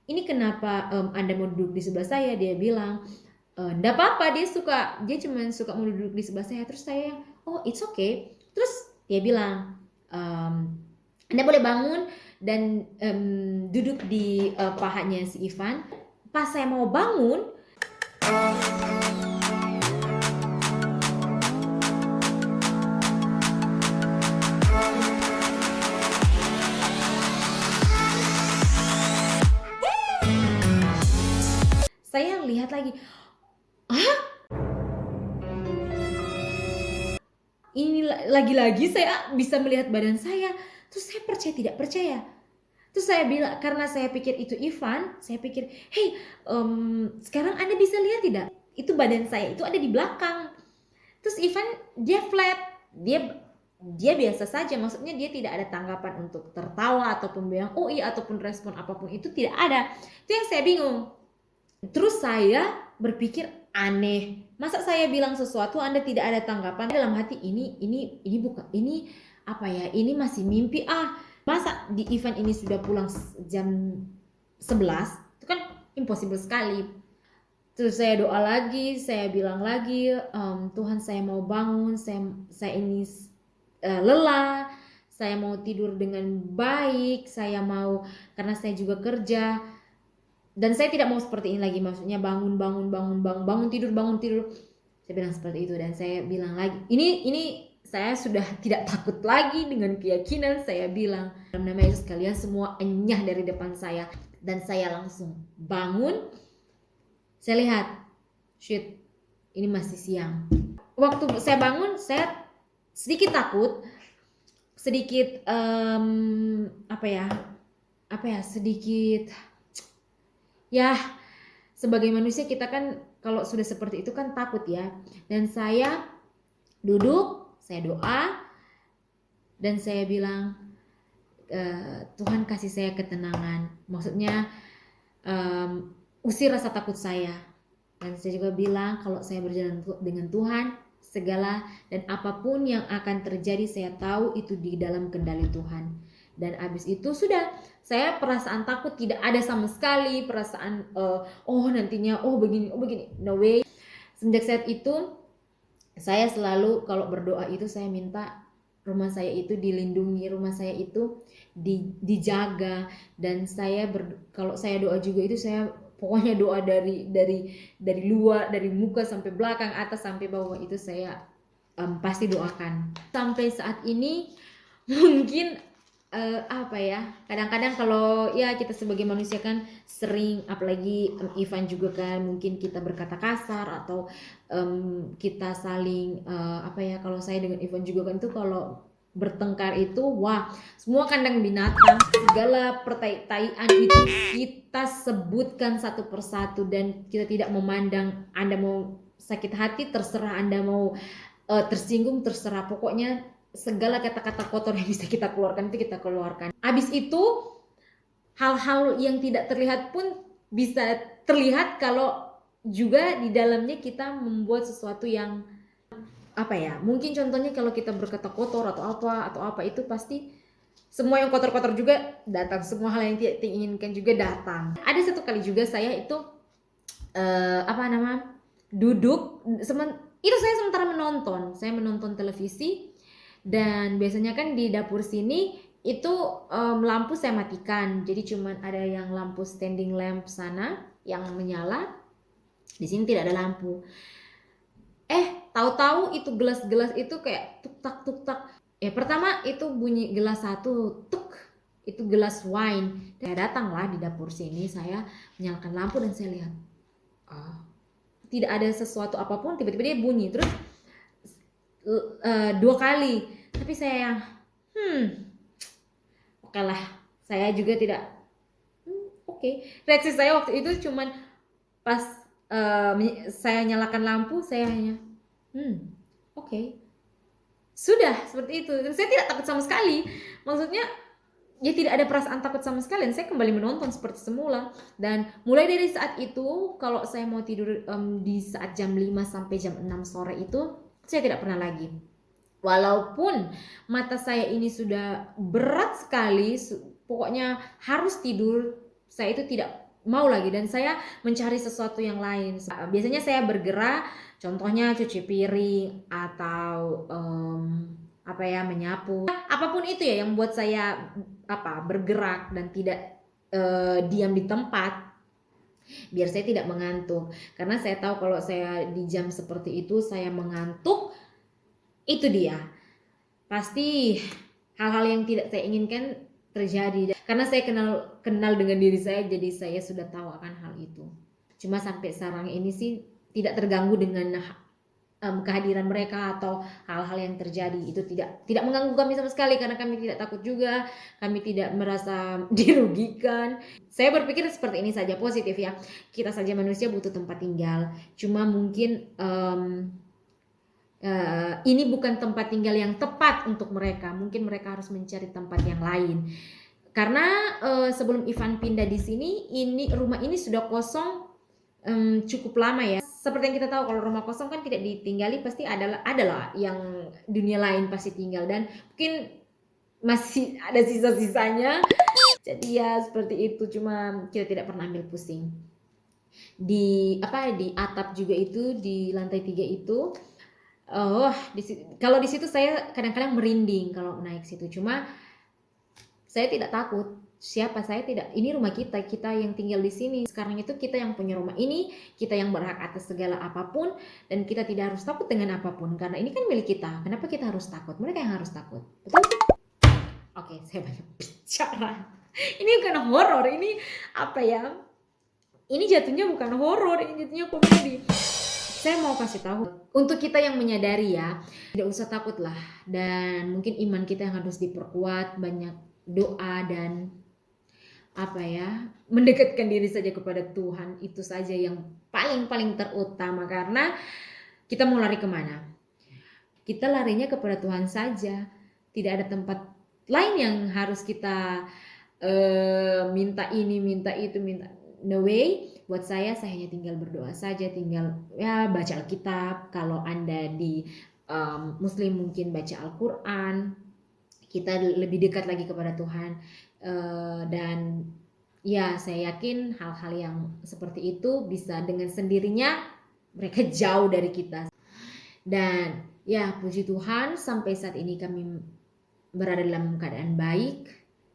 ini kenapa Anda mau duduk di sebelah saya? Dia bilang, nggak apa-apa, dia cuma suka mau duduk di sebelah saya. Terus saya, oh it's okay. Terus dia bilang, Anda boleh bangun dan duduk di pahanya si Ivan. Pas saya mau bangun, saya lihat lagi, ini lagi-lagi saya bisa melihat badan saya. Terus saya percaya tidak percaya. Terus saya bilang, karena saya pikir itu Ivan, saya pikir, hey, sekarang Anda bisa lihat tidak? Itu badan saya itu ada di belakang. Terus Ivan, dia flat, dia biasa saja, maksudnya dia tidak ada tanggapan untuk tertawa ataupun bilang oh iya ataupun respon apapun, itu tidak ada. Itu yang saya bingung. Terus saya berpikir aneh, masa saya bilang sesuatu Anda tidak ada tanggapan? Dalam hati ini bukan, ini apa ya, ini masih mimpi, masa di event ini sudah pulang jam 11, itu kan impossible sekali. Terus saya doa lagi, saya bilang lagi, Tuhan saya mau bangun, saya ini lelah, saya mau tidur dengan baik, saya mau, karena saya juga kerja, dan saya tidak mau seperti ini lagi, maksudnya bangun tidur. Saya bilang seperti itu, dan saya bilang lagi, ini saya sudah tidak takut lagi dengan keyakinan. Saya bilang, dalam nama Yesus kalian semua enyah dari depan saya. Dan saya langsung bangun. Saya lihat, shit, ini masih siang. Waktu saya bangun, saya sedikit takut, sedikit sedikit, ya sebagai manusia kita kan kalau sudah seperti itu kan takut ya. Dan saya duduk, saya doa, dan saya bilang, Tuhan kasih saya ketenangan, maksudnya usir rasa takut saya. Dan saya juga bilang kalau saya berjalan dengan Tuhan, segala dan apapun yang akan terjadi saya tahu itu di dalam kendali Tuhan. Dan abis itu sudah, saya perasaan takut tidak ada sama sekali, perasaan nantinya begini, no way. Sejak saat itu saya selalu kalau berdoa itu saya minta rumah saya itu dilindungi, rumah saya itu dijaga. Dan saya kalau saya doa juga itu saya pokoknya doa dari luar, dari muka sampai belakang, atas sampai bawah, itu saya pasti doakan. Sampai saat ini mungkin kadang-kadang kalau ya kita sebagai manusia kan sering, apalagi Ivan juga kan, mungkin kita berkata kasar atau kita saling kalau saya dengan Ivan juga kan itu kalau bertengkar itu semua kandang binatang, segala pertaian itu kita sebutkan satu persatu, dan kita tidak memandang Anda mau sakit hati terserah, Anda mau tersinggung terserah, pokoknya segala kata-kata kotor yang bisa kita keluarkan itu kita keluarkan. Abis itu hal-hal yang tidak terlihat pun bisa terlihat kalau juga di dalamnya kita membuat sesuatu yang mungkin contohnya kalau kita berkata kotor atau apa itu pasti semua yang kotor-kotor juga datang, semua hal yang tidak diinginkan juga datang. Ada satu kali juga saya itu duduk itu saya sementara saya menonton televisi. Dan biasanya kan di dapur sini itu lampu saya matikan, jadi cuman ada yang lampu standing lamp sana yang menyala, di sini tidak ada lampu. Tahu-tahu itu gelas-gelas itu kayak tuk tak. Pertama itu bunyi gelas satu, tuk, itu gelas wine. Saya datanglah di dapur sini, saya menyalakan lampu dan saya lihat tidak ada sesuatu apapun, tiba-tiba dia bunyi terus 2 kali. Tapi saya oke lah, saya juga tidak oke. Reaksi saya waktu itu cuman pas saya nyalakan lampu, saya hanya oke. Sudah seperti itu. Dan saya tidak takut sama sekali, maksudnya ya tidak ada perasaan takut sama sekali. Dan saya kembali menonton seperti semula. Dan mulai dari saat itu kalau saya mau tidur di saat jam 5 sampai jam 6 sore itu saya tidak pernah lagi. Walaupun mata saya ini sudah berat sekali, pokoknya harus tidur, saya itu tidak mau lagi dan saya mencari sesuatu yang lain. Biasanya saya bergerak, contohnya cuci piring atau menyapu. Apapun itu ya yang buat saya bergerak dan tidak diam di tempat biar saya tidak mengantuk. Karena saya tahu kalau saya di jam seperti itu saya mengantuk, itu dia. Pasti hal-hal yang tidak saya inginkan terjadi. Karena saya kenal dengan diri saya, jadi saya sudah tahu akan hal itu. Cuma sampai sekarang ini sih tidak terganggu dengan kehadiran mereka atau hal-hal yang terjadi. Itu tidak mengganggu kami sama sekali karena kami tidak takut juga, kami tidak merasa dirugikan. Saya berpikir seperti ini saja, positif ya. Kita saja manusia butuh tempat tinggal. Cuma mungkin ini bukan tempat tinggal yang tepat untuk mereka. Mungkin mereka harus mencari tempat yang lain. Karena sebelum Ivan pindah di sini, rumah ini sudah kosong cukup lama ya. Seperti yang kita tahu kalau rumah kosong kan tidak ditinggali, pasti adalah yang dunia lain pasti tinggal, dan mungkin masih ada sisa-sisanya. Jadi ya seperti itu, cuma kita tidak pernah ambil pusing. Di atap juga itu, di lantai 3 itu kalau di situ saya kadang-kadang merinding kalau naik situ. Cuma saya tidak takut. Siapa saya tidak. Ini rumah kita yang tinggal di sini. Sekarang itu kita yang punya rumah ini, kita yang berhak atas segala apapun, dan kita tidak harus takut dengan apapun karena ini kan milik kita. Kenapa kita harus takut? Mereka yang harus takut. Betul? Oke, saya banyak bicara. Ini bukan horor, ini apa ya? Ini jatuhnya bukan horor, ini jatuhnya komedi. Saya mau kasih tahu untuk kita yang menyadari ya, tidak usah takut lah, dan mungkin iman kita yang harus diperkuat, banyak doa dan mendekatkan diri saja kepada Tuhan. Itu saja yang paling terutama, karena kita mau lari kemana? Kita larinya kepada Tuhan saja. Tidak ada tempat lain yang harus kita minta ini, minta itu, minta. No way. Buat saya hanya tinggal berdoa saja, tinggal baca Alkitab. Kalau Anda di Muslim mungkin baca Al-Quran. Kita lebih dekat lagi kepada Tuhan. Dan ya saya yakin hal-hal yang seperti itu bisa dengan sendirinya mereka jauh dari kita. Dan ya puji Tuhan sampai saat ini kami berada dalam keadaan baik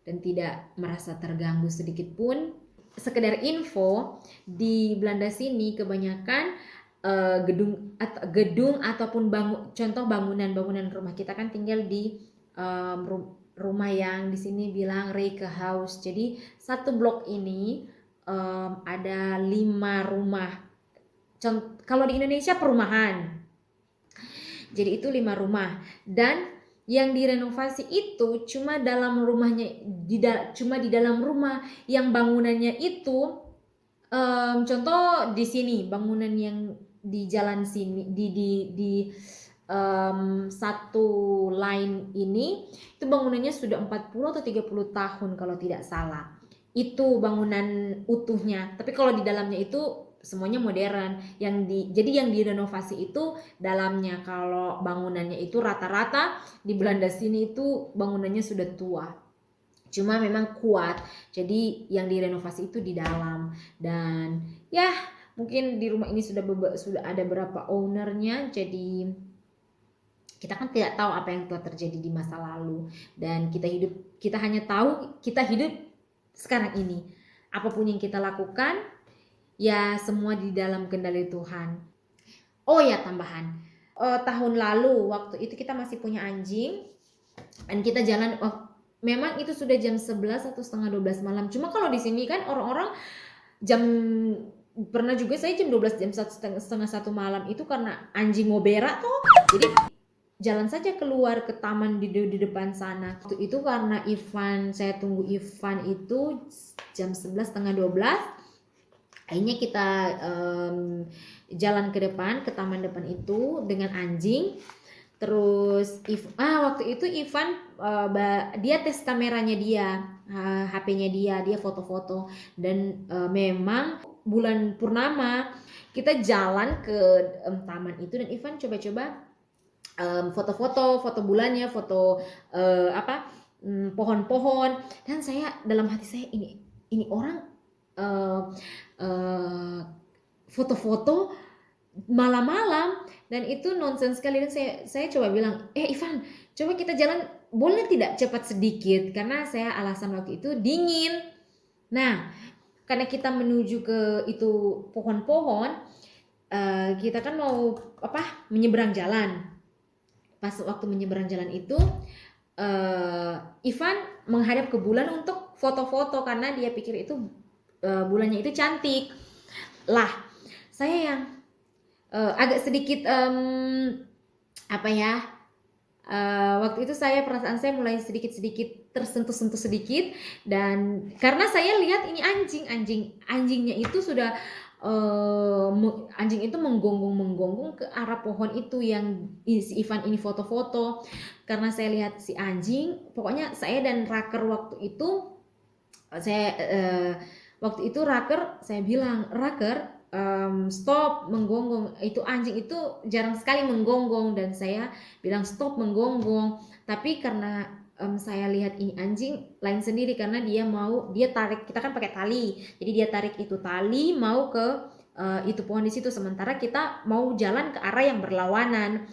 dan tidak merasa terganggu sedikit pun. Sekedar info, di Belanda sini kebanyakan gedung ataupun contoh bangunan rumah. Kita kan tinggal di rumah yang di sini bilang Rijkenhuis. Jadi satu blok ini ada 5 rumah. Kalau di Indonesia perumahan. Jadi itu 5 rumah, dan yang direnovasi itu cuma dalam rumahnya, cuma di dalam rumah. Yang bangunannya itu contoh di sini bangunan yang di jalan sini di satu line ini, itu bangunannya sudah 40 atau 30 tahun kalau tidak salah. Itu bangunan utuhnya. Tapi kalau di dalamnya itu semuanya modern. Jadi yang direnovasi itu dalamnya. Kalau bangunannya itu rata-rata di Belanda sini itu bangunannya sudah tua. Cuma memang kuat. Jadi yang direnovasi itu di dalam. Dan ya mungkin di rumah ini sudah ada berapa ownernya. Jadi kita kan tidak tahu apa yang telah terjadi di masa lalu, dan kita hanya tahu kita hidup sekarang ini. Apapun yang kita lakukan, ya semua di dalam kendali Tuhan. Oh ya, tambahan, tahun lalu waktu itu kita masih punya anjing, dan kita jalan, memang itu sudah jam 11 atau setengah 12 malam. Cuma kalau di sini kan orang-orang pernah juga saya jam 12, jam setengah 1 malam itu karena anjing mau berak tuh. Jadi jalan saja keluar ke taman di depan sana. Waktu itu karena saya tunggu Ivan itu jam 11 setengah 12. Akhirnya kita jalan ke depan, ke taman depan itu dengan anjing. Terus waktu itu Ivan dia tes kameranya dia, HP-nya dia foto-foto, dan memang bulan purnama kita jalan ke taman itu, dan Ivan coba-coba foto bulannya, foto pohon-pohon, dan dalam hati saya ini orang eh, eh, foto-foto malam-malam, dan itu nonsens sekali. Dan saya coba bilang, Ivan, coba kita jalan, boleh tidak cepat sedikit, karena saya alasan waktu itu dingin. Nah, karena kita menuju ke itu pohon-pohon, kita kan mau menyeberang jalan. Pas waktu menyeberang jalan itu, Ivan menghadap ke bulan untuk foto-foto karena dia pikir itu bulannya itu cantik. Lah, saya yang agak sedikit waktu itu perasaan saya mulai sedikit tersentuh-sentuh sedikit, dan karena saya lihat ini anjingnya itu sudah anjing itu menggonggong ke arah pohon itu yang si Ivan ini foto-foto. Karena saya lihat si anjing, pokoknya saya dan Raker waktu itu Raker, saya bilang, Raker, stop menggonggong, itu anjing itu jarang sekali menggonggong, dan saya bilang stop menggonggong. Tapi karena saya lihat ini anjing lain sendiri, karena dia tarik, kita kan pakai tali, jadi dia tarik itu tali mau ke itu pohon di situ, sementara kita mau jalan ke arah yang berlawanan.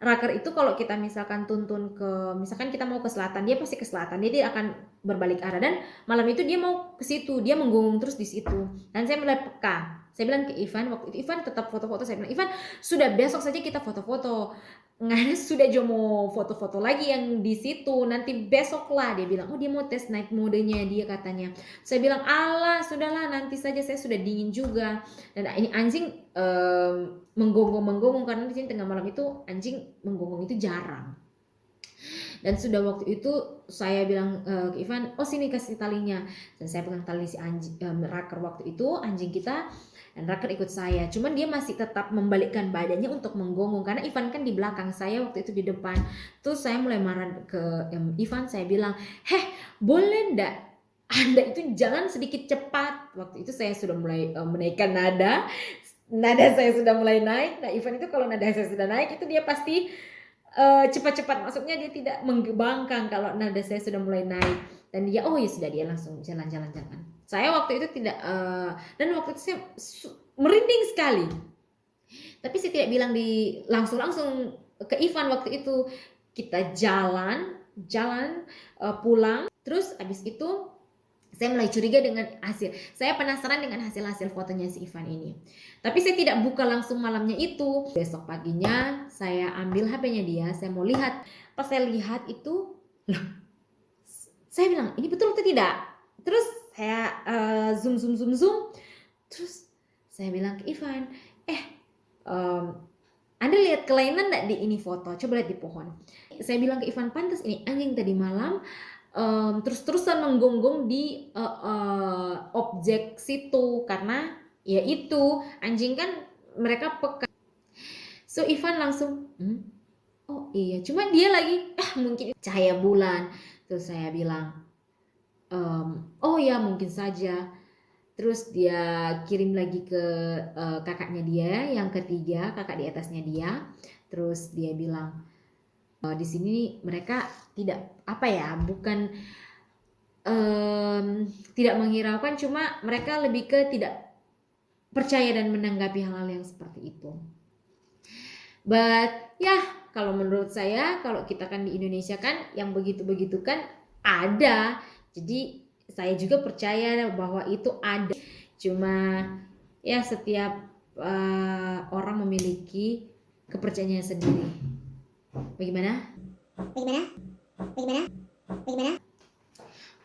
Raker itu kalau kita misalkan tuntun misalkan kita mau ke selatan, dia pasti ke selatan, dia akan berbalik arah, dan malam itu dia mau ke situ, dia menggonggong terus di situ. Dan saya mulai peka, saya bilang ke Ivan, waktu itu Ivan tetap foto-foto, saya bilang, Ivan, sudah besok saja kita foto-foto, nggak sudah mau foto-foto lagi yang di situ, nanti besok lah. Dia bilang, dia mau tes night modenya dia katanya. Saya bilang, alah sudahlah, nanti saja, saya sudah dingin juga. Dan ini anjing menggonggong karena di sini tengah malam itu anjing menggonggong itu jarang. Dan sudah waktu itu saya bilang ke Ivan, sini kasih talinya, dan saya pegang tali si anjing Raker waktu itu, anjing kita, dan Raker ikut saya. Cuman dia masih tetap membalikkan badannya untuk menggonggong karena Ivan kan di belakang saya, waktu itu di depan. Terus saya mulai marah ke Ivan, saya bilang, boleh ndak Anda itu jalan sedikit cepat. Waktu itu saya sudah mulai menaikkan nada saya sudah mulai naik. Nah, Ivan itu kalau nada saya sudah naik itu dia pasti cepat-cepat, maksudnya dia tidak menggebangkang kalau nada saya sudah mulai naik. Dan dia ya sudah, dia langsung jalan. Saya waktu itu tidak dan waktu itu saya merinding sekali. Tapi saya tidak bilang langsung ke Ivan waktu itu. Kita jalan pulang, terus habis itu saya mulai curiga dengan hasil. Saya penasaran dengan hasil fotonya si Ivan ini. Tapi saya tidak buka langsung malamnya itu. Besok paginya saya ambil HP-nya dia, saya mau lihat. Pas saya lihat itu, saya bilang, ini betul atau tidak? Terus saya zoom. Terus saya bilang ke Ivan, Anda lihat kelainan enggak di ini foto? Coba lihat di pohon. Saya bilang ke Ivan, pantas ini anjing tadi malam terus-terusan menggonggong di objek situ, karena ya itu anjing kan mereka peka. So Ivan langsung iya, cuma dia lagi mungkin cahaya bulan. Terus saya bilang ya mungkin saja. Terus dia kirim lagi ke kakaknya dia yang ketiga, kakak di atasnya dia. Terus dia bilang, di sini mereka tidak bukan tidak menghiraukan, cuma mereka lebih ke tidak percaya dan menanggapi hal-hal yang seperti itu. But kalau menurut saya, kalau kita kan di Indonesia kan yang begitu-begitu kan ada. Jadi saya juga percaya bahwa itu ada. Cuma setiap orang memiliki kepercayaannya sendiri. Bagaimana?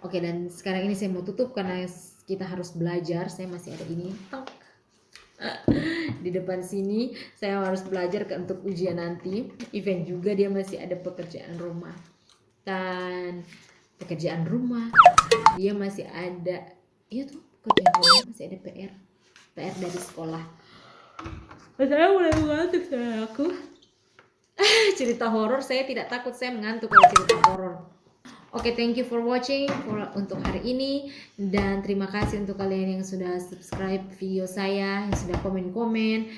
Oke, dan sekarang ini saya mau tutup karena kita harus belajar. Saya masih ada ini di depan sini. Saya harus belajar untuk ujian nanti. Event juga dia masih ada pekerjaan rumah. Dan pekerjaan rumah dia masih ada. Iya tuh, pekerjaan rumah masih ada PR dari sekolah. Saya mulai mengantuk aku. Cerita horor saya tidak takut, saya mengantuk kalau cerita horor. Oke, thank you for watching untuk hari ini, dan terima kasih untuk kalian yang sudah subscribe video saya, yang sudah komen-komen.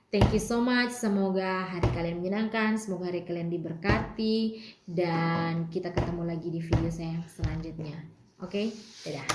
Thank you so much. Semoga hari kalian menyenangkan, semoga hari kalian diberkati, dan kita ketemu lagi di video saya selanjutnya. Oke, dadah.